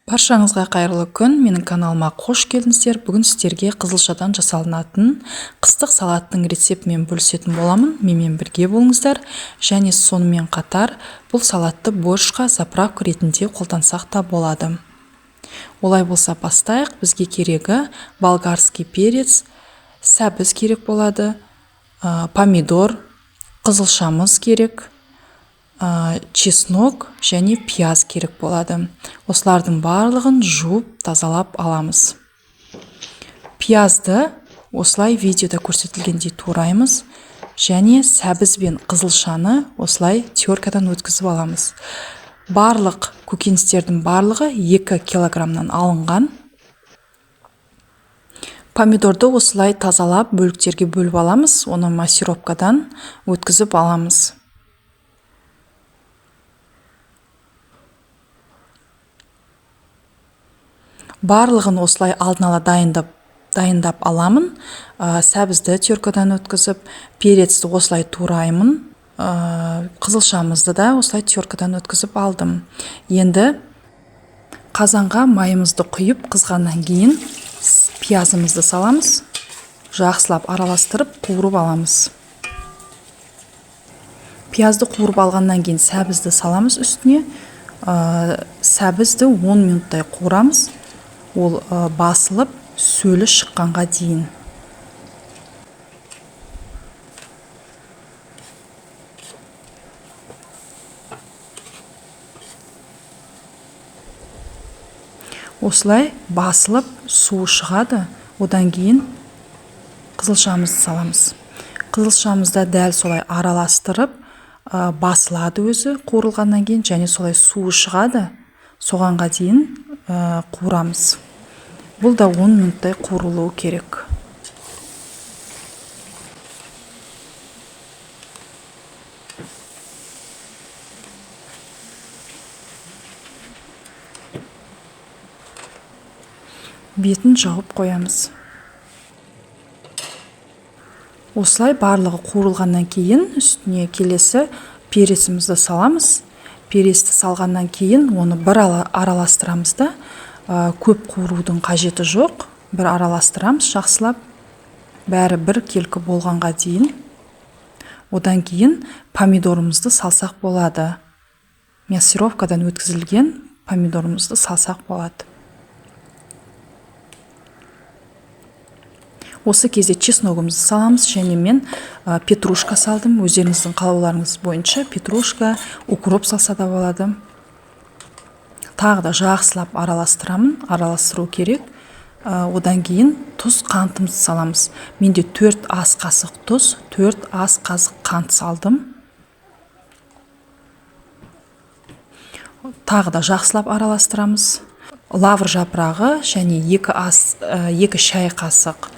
Баршаңызға қайырлы күн. Менің каналыма қош келдіңіздер. Бүгін сіздерге қызылшадан жасалынатын қыстық салаттың рецептімен бөлісетін боламын. Менімен бірге болыңыздар. Және сонымен қатар бұл салатты борщқа заправка ретінде қолдансақ та болады. Олай болса бастайық. Бізге керегі болгарский перец, сәбіз керек болады, помидор, қызылшамыз керек, чеснок және пияз керек болады. Осылардың барлығын жуып тазалап аламыз. Пиязды осылай видеода көрсетілгендей тураймыз және сәбіз бен қызылшаны осылай теркадан өткізіп аламыз. Барлық көкөністердің барлығы 2 килограммнан алынған. Помидорды осылай тазалап бөліктерге бөліп аламыз. Оны массировкадан өткізіп аламыз. Барлығын осылай алдын ала дайындап аламын. Сәбізді теркадан өткізіп, перецті осылай тураймын. Қызылшамызды да осылай теркадан өткізіп алдым. Енді қазанға майымызды құйып, қызғаннан кейін пиязымызды саламыз. Жақсылап араластырып, қуырып аламыз. Пиязды қуырып алғаннан кейін сәбізді саламыз үстіне. Сәбізді 10 минуттай қуырамыз. Ол басылып, сөлі шыққанға дейін. Осылай басылып, суы шығады. Одан кейін қызылшамызды саламыз. Қызылшамызды дәл солай араластырып, басылады өзі қуырылғаннан кейін, және солай суы шығады. Соғанға дейін қуырамыз. Бұл да 10 минуттай қуырылуы керек. Бетін жауып қоямыз. Осылай барлығы қуырылғаннан кейін үстіне келесі перецімізді саламыз. Перецті салғаннан кейін оны бір араластырамыз да, көп қуырудың қажеті жоқ. Бір араластырамыз жақсылап, бәрі бір келкі болғанға дейін. Одан кейін помидорымызды салсақ болады. Массировкадан өткізілген помидорымызды салсақ болады. Осы кезде чесногымызды саламыз, және мен петрушка салдым. Өздеріңіздің қалауларыңыз бойынша петрушка, укроп салса да болады. Тағы да жақсылап араластыру керек. Одан кейін тұз, қантымызды саламыз. Менде 4 ас қасық тұз, 4 ас қасық қант салдым. Тағы да жақсылап араластырамыз. Лавр жапырағы және 2 шай қасық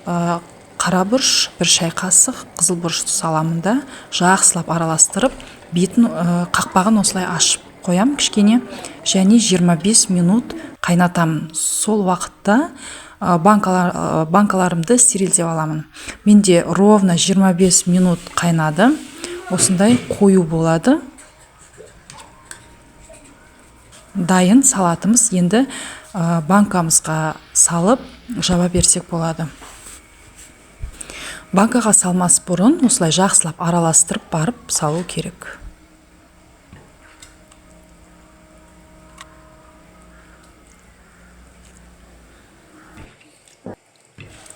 қара бұрыш, 1 шай қасық қызыл бұрышты саламын да, жақсылап араластырып, бетін қақпағын осылай ашып қоям кішкене, және 25 минут қайнатамын. Сол уақытта банкаларымды стерилдеп аламын. Менде ровно 25 минут қайнады. Осындай қою болады. Дайын салатымыз. Енді банкамызға салып жаба берсек болады. Банкаға салмас бұрын осылай жақсылап араластырып барып салу керек.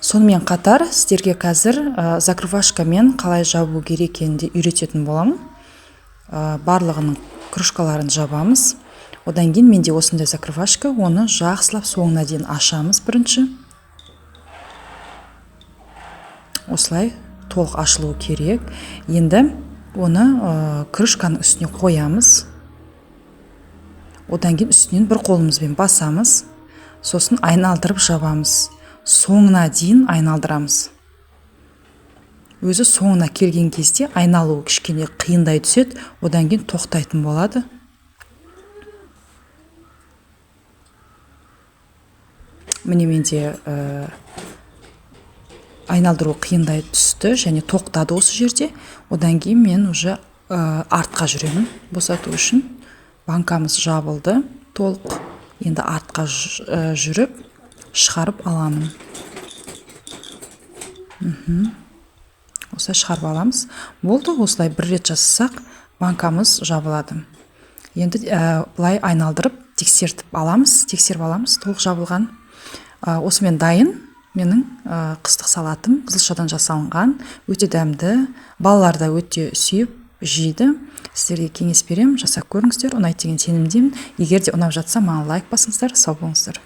Сонымен қатар сіздерге қазір закрывашкамен қалай жабу керек екенін үйрететін боламын. Барлығының крышкаларын жабамыз. Одан кейін менде осындай закрывашка, оны жақсылап соңына дейін ашамыз бірінші. Осылай толық ашылуы керек. Енді оны крышканың үстіне қоямыз. Одан кейін үстінен бір қолымызбен басамыз. Сосын айналдырып жабамыз. Соңына дейін айналдырамыз. Өзі соңына келген кезде айналуы кішкене қиындай түседі. Одан кейін тоқтайтын болады. Міне менде айналдыру қиындай түсті және тоқтады осы жерде. Одан кейін мен уже артқа жүремін босату үшін. Банкамыз жабылды толық. енді артқа жүріп шығарып аламын. Осылай шығарып аламыз. Болды, осылай бір рет жасасақ, банкамыз жабылады. Енді былай айналдырып тексеріп аламыз, толық жабылған. Осымен дайын менің қыстық салатым, қызылшадан жасалынған, өте дәмді, балалар да өте сүйіп жейді. Сіздерге кеңес берем, жасап көріңіздер, ұнайды деген сенімдемін. Егер де ұнап жатса, маған лайк басыңыздар, сау болыңыздар.